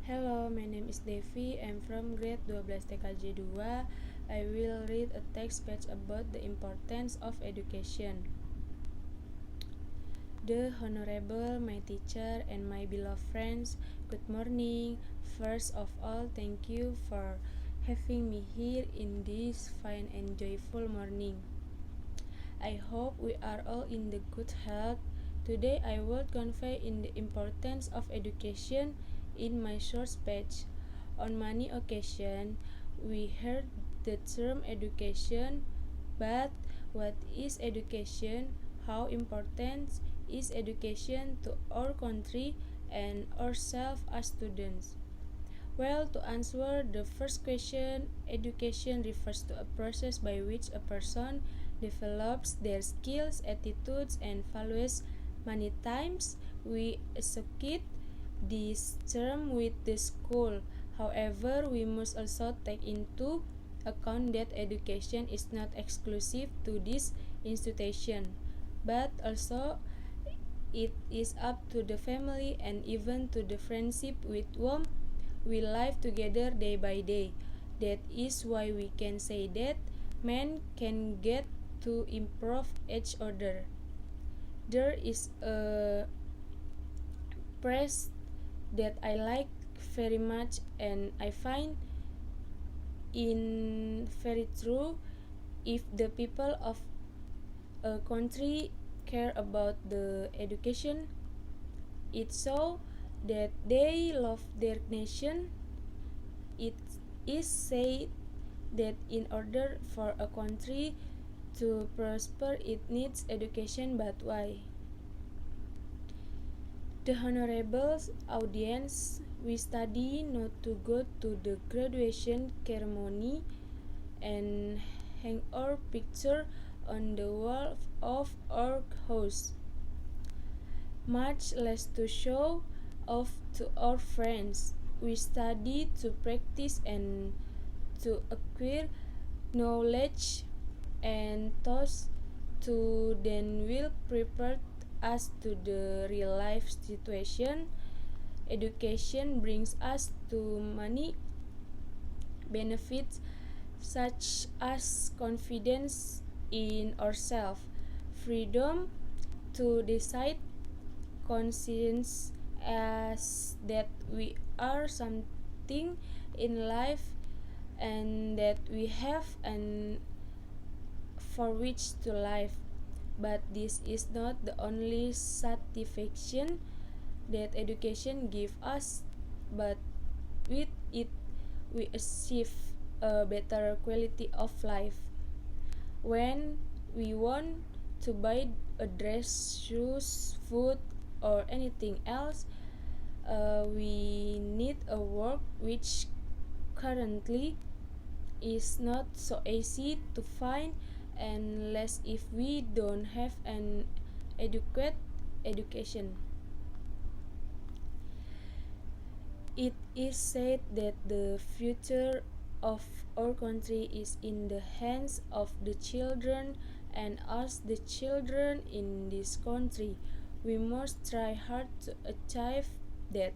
Hello, my name is Devi. I'm from grade 12 TKJ 2. I will read a text page about the importance of education. The Honorable, my teacher, and my beloved friends, good morning. First of all, thank you for having me here in this fine and joyful morning. I hope we are all in the good health. Today I will convey in the importance of education in my short speech. On many occasions, we heard the term education, but what is education? How important is education to our country and ourselves as students? Well, to answer the first question, education refers to a process by which a person develops their skills, attitudes, and values. Many times we associate this term with the school. However, we must also take into account that education is not exclusive to this institution, but also it is up to the family and even to the friendship with whom we live together day by day. That is why we can say that men can get to improve each other. There is a phrase that I like very much and I find in very true. If the people of a country care about the education, it shows that they love their nation. It is said that in order for a country to prosper, it needs education, but why? The honorable audience, we study not to go to the graduation ceremony and hang our picture on the wall of our house, much less to show off to our friends. We study to practice and to acquire knowledge, and thus to then will prepare us to the real life situation. Education brings us to many benefits such as confidence in ourselves, freedom to decide, conscience as that we are something in life and that we have and for which to live. But this is not the only satisfaction that education gives us, but with it we achieve a better quality of life. When we want to buy a dress, shoes, food, or anything else, we need a work which currently is not so easy to find, unless if we don't have an adequate education. It is said that the future of our country is in the hands of the children, and as the children in this country, we must try hard to achieve that.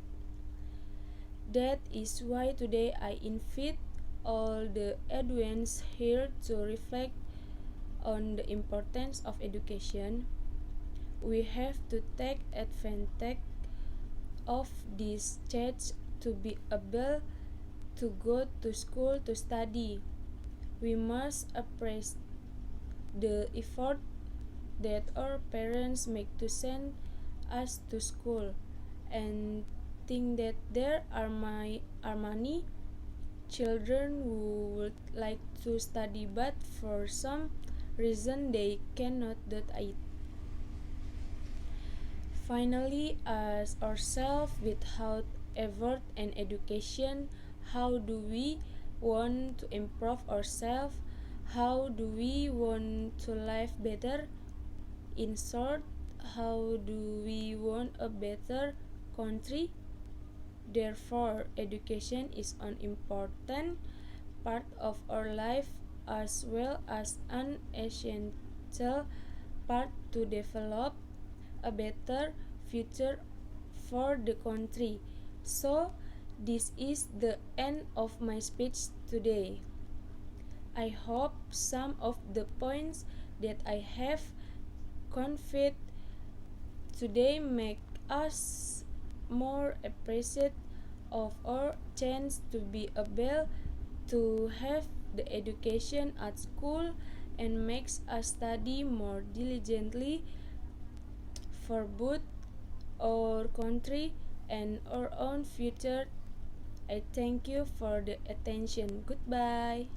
That is why today I invite all the audience here to reflect on the importance of education. We have to take advantage of this chance to be able to go to school to study. We must appraise the effort that our parents make to send us to school, and think that there are many children who would like to study, but for some reason they cannot do it. Finally, as ourselves without effort and education, how do we want to improve ourselves? How do we want to live better? In short, how do we want a better country? Therefore, education is an important part of our life as well as an essential part to develop a better future for the country. So, This is the end of my speech today. I hope some of the points that I have conveyed today make us more appreciative of our chance to be able to have the education at school and makes us study more diligently for both our country and our own future. I thank you for the attention. Goodbye.